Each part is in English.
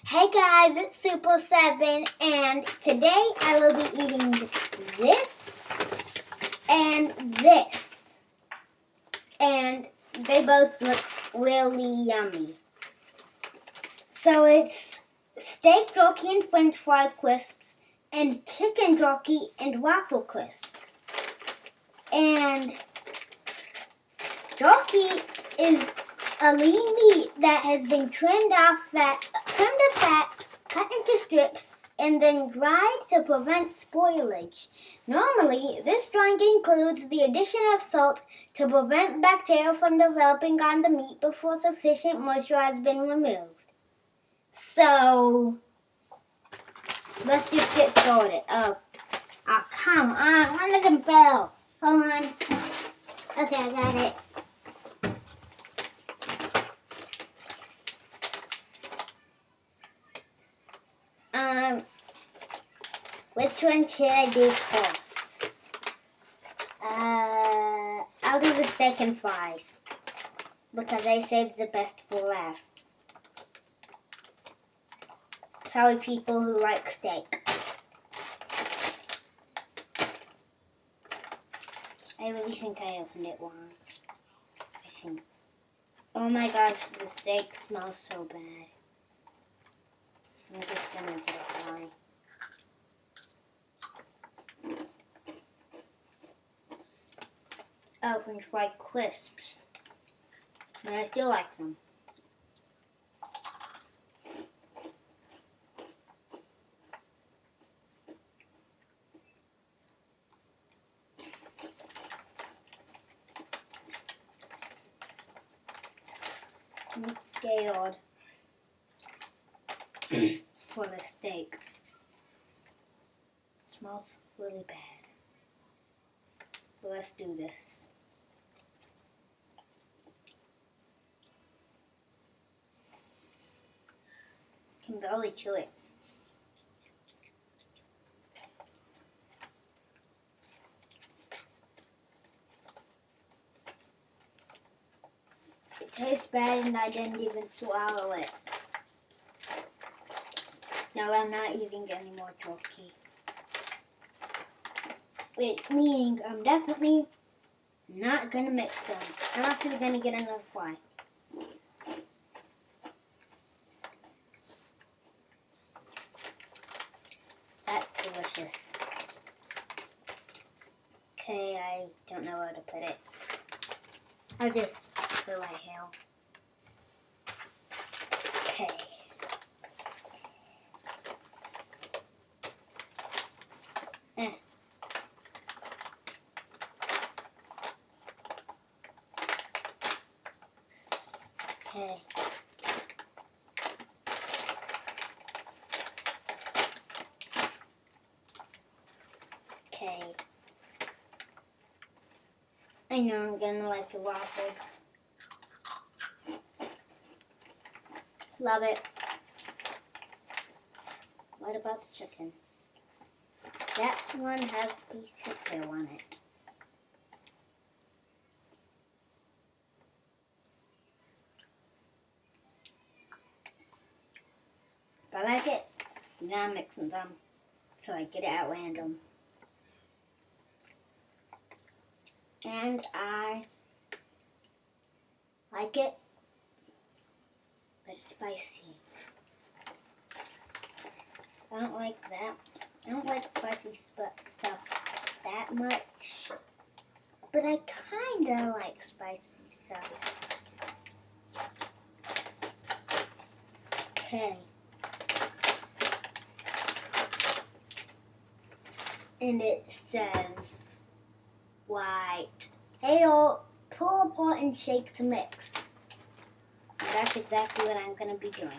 Hey guys, it's Super7 and today I will be eating this and this. And they both look really yummy. So it's steak jerky and french fry crisps and chicken jerky and waffle crisps. And jerky is a lean meat that has been trimmed of fat, cut into strips, and then dried to prevent spoilage. Normally, this drying includes the addition of salt to prevent bacteria from developing on the meat before sufficient moisture has been removed. So, let's just get started. Oh, come on. One of them fell. Hold on. Okay, I got it. Which one should I do first? I'll do the steak and fries because I saved the best for last. Sorry, people who like steak. I really think I opened it wrong. I think. Oh my gosh, the steak smells so bad. I'm just gonna get a fry. Oh, french fry crisps. But I still like them. I'm scared for the steak. It smells really bad. But let's do this. I can barely chew it. It tastes bad and I didn't even swallow it. No, I'm not eating any more jerky. Meaning I'm definitely not gonna mix them. I'm actually gonna get another fry. That's delicious. Okay, I don't know where to put it. I'll just put it right here. Okay. Okay. Okay. I know I'm gonna like the waffles. Love it. What about the chicken? That one has a piece of hair on it. If I like it, now I'm mixing them so I get it at random. And I like it, but it's spicy. I don't like that. I don't like spicy stuff that much, but I kinda like spicy stuff. Okay. And it says, white. Hey, pull apart and shake to mix. And that's exactly what I'm gonna be doing.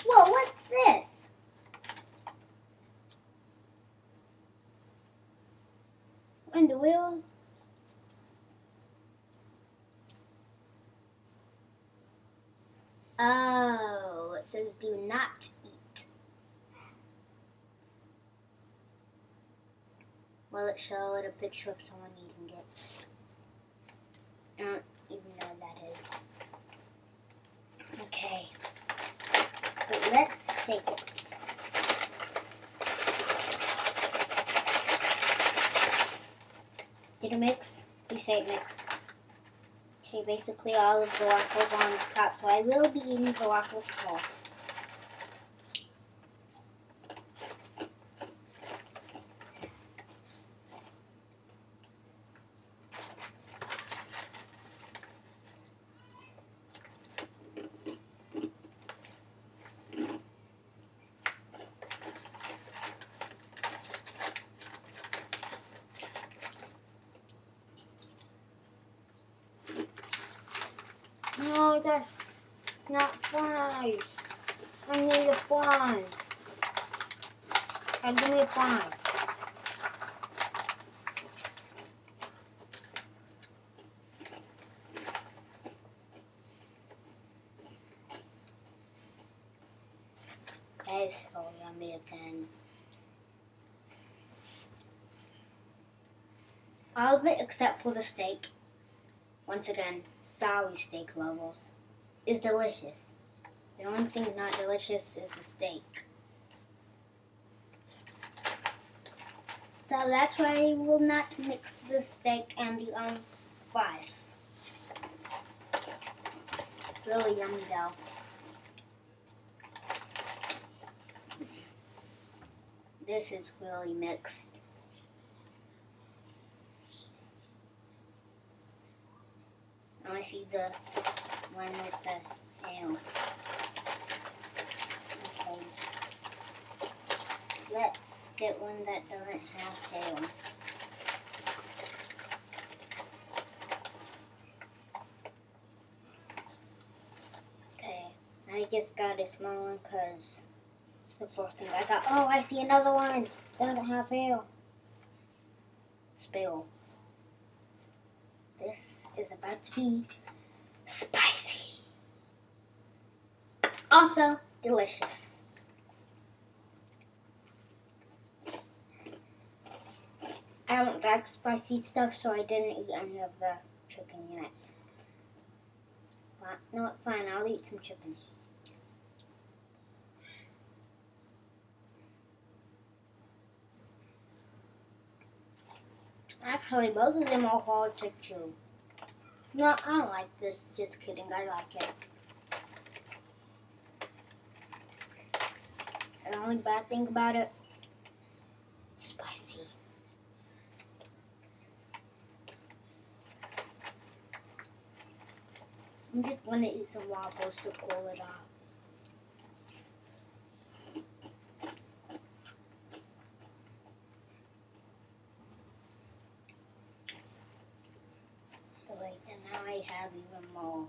Whoa, what's this? Underwear? Oh, it says do not eat. Will it show it a picture of someone eating it? I don't even know what that is. Okay. But let's let's shake it. Did it mix? Please say it mixed. Okay, basically all of the waffles on the top, so I will be eating the waffles first. No, that's not fries. I need a fry. Give me a fry. That is so yummy again. All of it except for the steak. Once again, sorry steak lovers. It's delicious. The only thing not delicious is the steak. So that's why I will not mix the steak and the fries. It's really yummy though. This is really mixed. I see the one with the tail. Okay. Let's get one that doesn't have tail. Okay, I just got a small one because it's the first thing I saw. Oh, I see another one. Doesn't have tail. Spill. This is about to be spicy. Also delicious. I don't like spicy stuff, so I didn't eat any of the chicken yet. But no, fine, I'll eat some chicken. Actually, both of them are hard to chew. No, I don't like this. Just kidding, I like it. The only bad thing about it, it's spicy. I'm just gonna eat some waffles to cool it off. I have even more.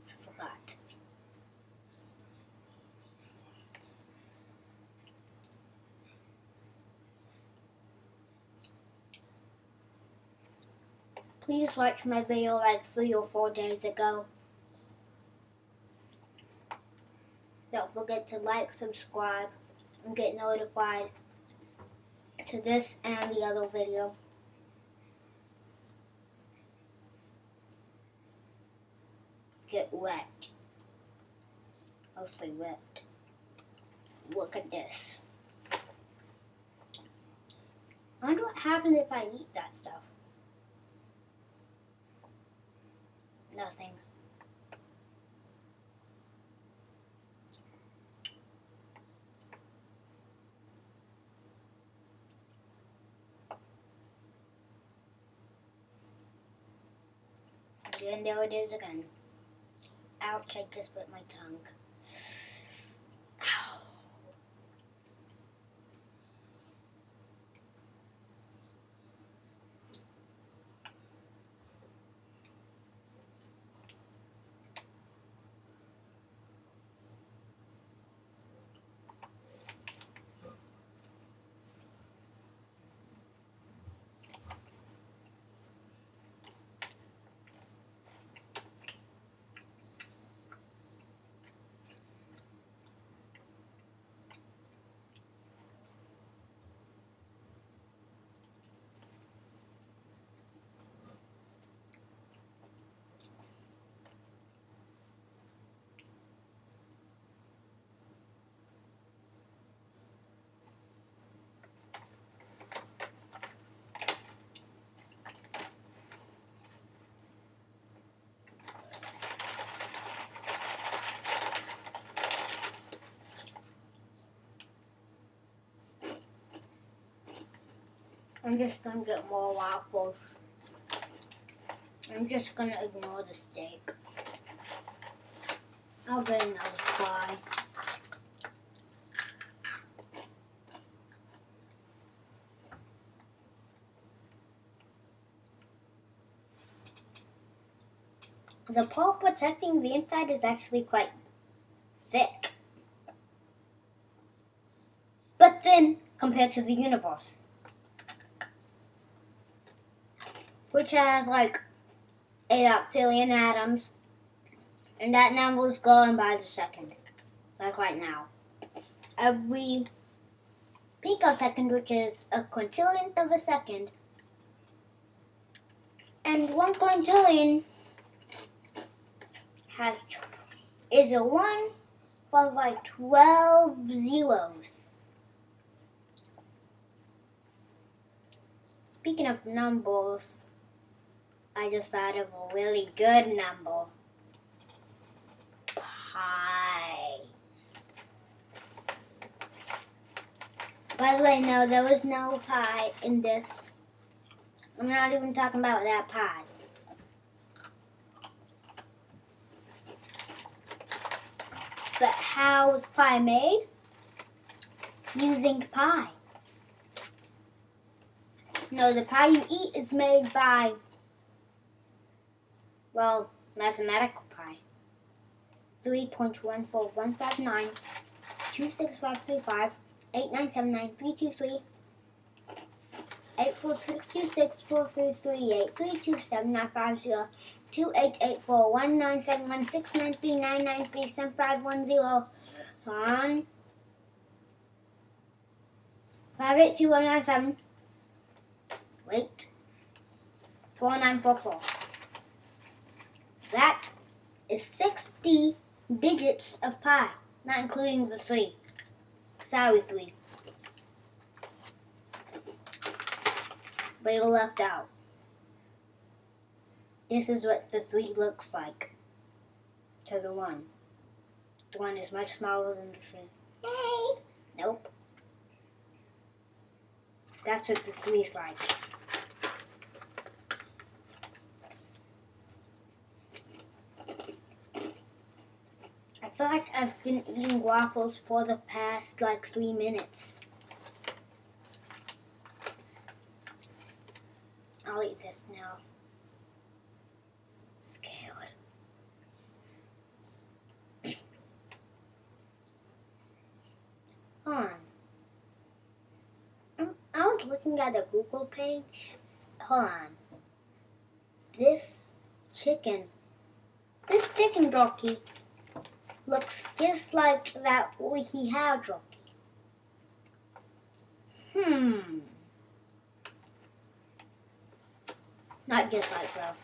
I forgot. Please watch my video like 3 or 4 days ago. Don't forget to like, subscribe, and get notified to this and the other video. Get wet. Mostly wet. Look at this. I wonder what happens if I eat that stuff. Nothing. And there it is again. Ouch, I just bit my tongue. Ow. I'm just gonna get more waffles. I'm just gonna ignore the steak. I'll get another fry. The pulp protecting the inside is actually quite thick, but thin compared to the universe, which has like 8 octillion atoms, and that number is going by the second, like right now. Every picosecond, which is a quintillionth of a second, and 1 quintillion is a 1 followed by 12 zeros. Speaking of numbers, I just thought of a really good number. Pi. By the way, no, there was no pi in this. I'm not even talking about that pi. But how is pie made? Using pie. No, the pie you eat is made by, well, mathematical pi. 3.14159 26535 8979 323 84626 4338 327 2884 1971 693 993 7510 on 582197. Wait. 4944. That is 60 digits of pi, not including the 3. Sorry, 3. But you're left out. This is what the 3 looks like to the 1. The 1 is much smaller than the 3. Hey! Nope. That's what the 3 is like. I feel like I've been eating waffles for the past 3 minutes. I'll eat this now. Scared. Hold on. I was looking at a Google page. Hold on. This chicken jerky looks just like that WikiHow jerky. Not just like though.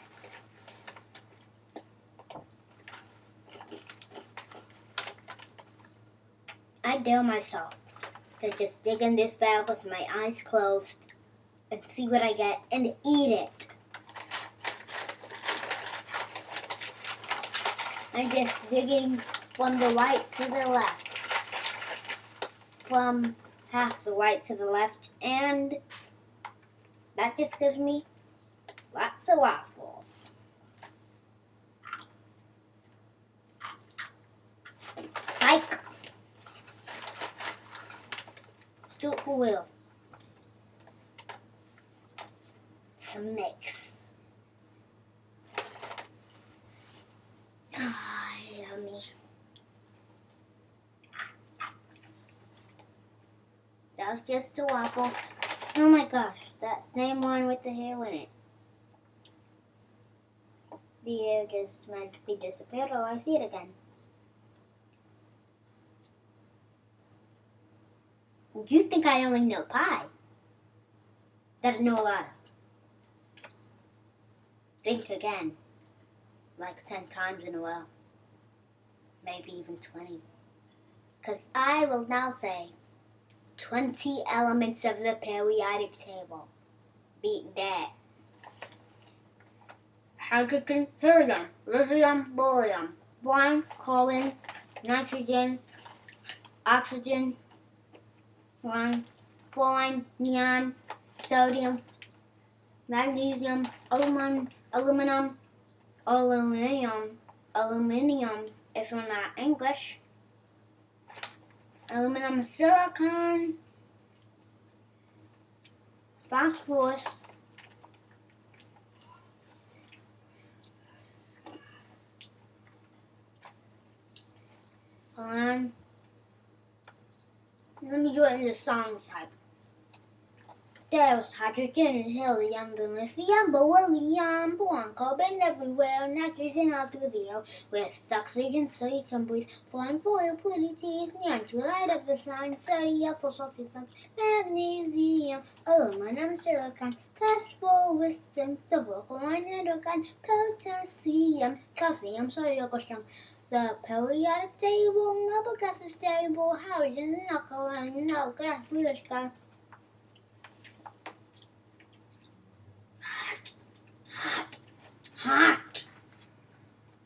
I dare myself to just dig in this bag with my eyes closed and see what I get and eat it. I'm just digging from the right to the left. From half the right to the left, and that just gives me lots of waffles. Psych! Let's do it for real. It's a mix. Yummy. That was just a waffle. Oh my gosh, that same one with the hair in it. The hair just magically disappeared. Oh, I see it again. You think I only know pie? That I know a lot of. Think again. 10 times in a row. Maybe even 20. Because I will now say 20 elements of the periodic table. Beat that. Hydrogen, helium, lithium, beryllium, boron, chlorine, nitrogen, oxygen, fluorine, neon, sodium, magnesium, aluminum, if you're not English, aluminum, silicon, phosphorus, and let me do it in the song type. There's hydrogen, helium, then lithium, beryllium, boron, carbon everywhere, nitrogen all through the air, with oxygen so you can breathe, flying for your pretty teeth, neon to light up the sun, sodium for salty sun, magnesium, aluminum, silicon, phosphorus, silver, nitrogen, potassium, calcium, so you'll go strong. The periodic table, no gas is stable, hydrogen, alkaline, no gas, really strong. Hot.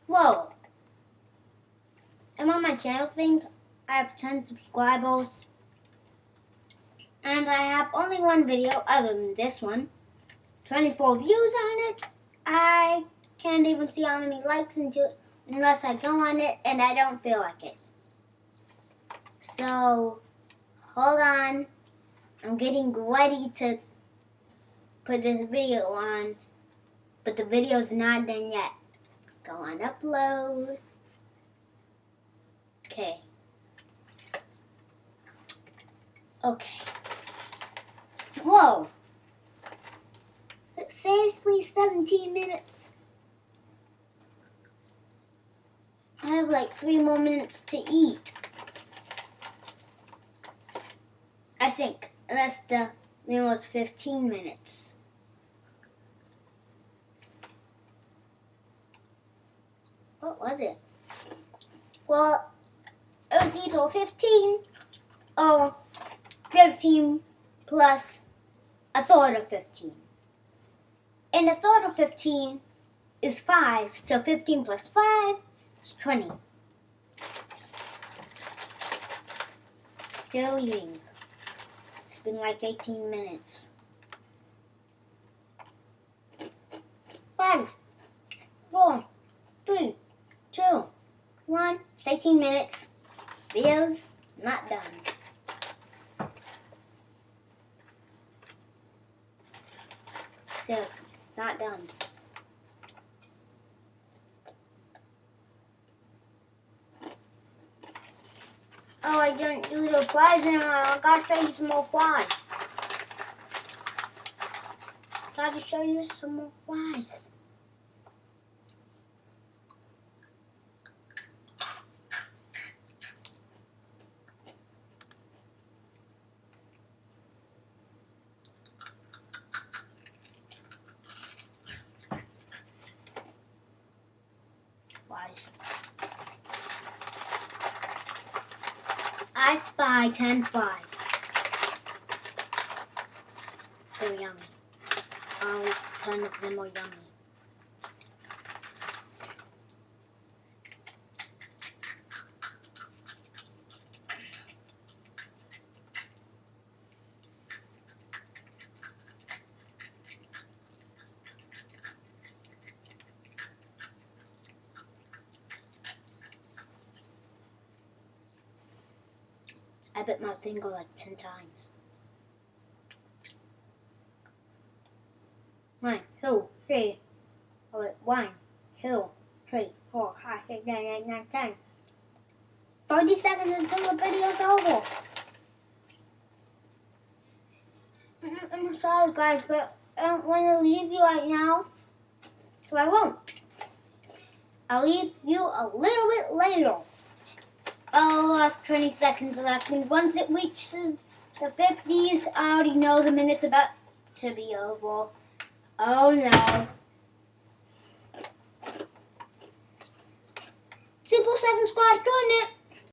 Whoa. Some on my channel think I have 10 subscribers. And I have only one video other than this one. 24 views on it. I can't even see how many likes unless I go on it and I don't feel like it. So, hold on. I'm getting ready to put this video on. But the video's not done yet. Go on upload. Okay. Whoa. Seriously, 17 minutes. I have like 3 more minutes to eat. I think. Unless the meal was 15 minutes. What was it? Well, it was either 15 or 15 plus a third of 15. And a third of 15 is 5, so 15 plus 5 is 20. Still eating. It's been like 18 minutes. 5, 4, 3, 2, 1. It's 18 minutes. Video's not done. Seriously, it's not done. Oh, I didn't do the fries anymore. I gotta show you some more fries. Gotta show you some more fries. I spy 10 fries. They're yummy. All 10 of them are yummy. I bit my finger like 10 times. 1, 2, 3. Oh wait, 1, 2, 3, 4, 5, 6, 7, 8, 9, 10. 30 seconds until the video's over. I'm sorry guys, but I don't want to leave you right now. So I won't. I'll leave you a little bit later. Oh, I have 20 seconds left, and once it reaches the 50s, I already know the minute's about to be over. Oh no. Super 7 Squad, join it!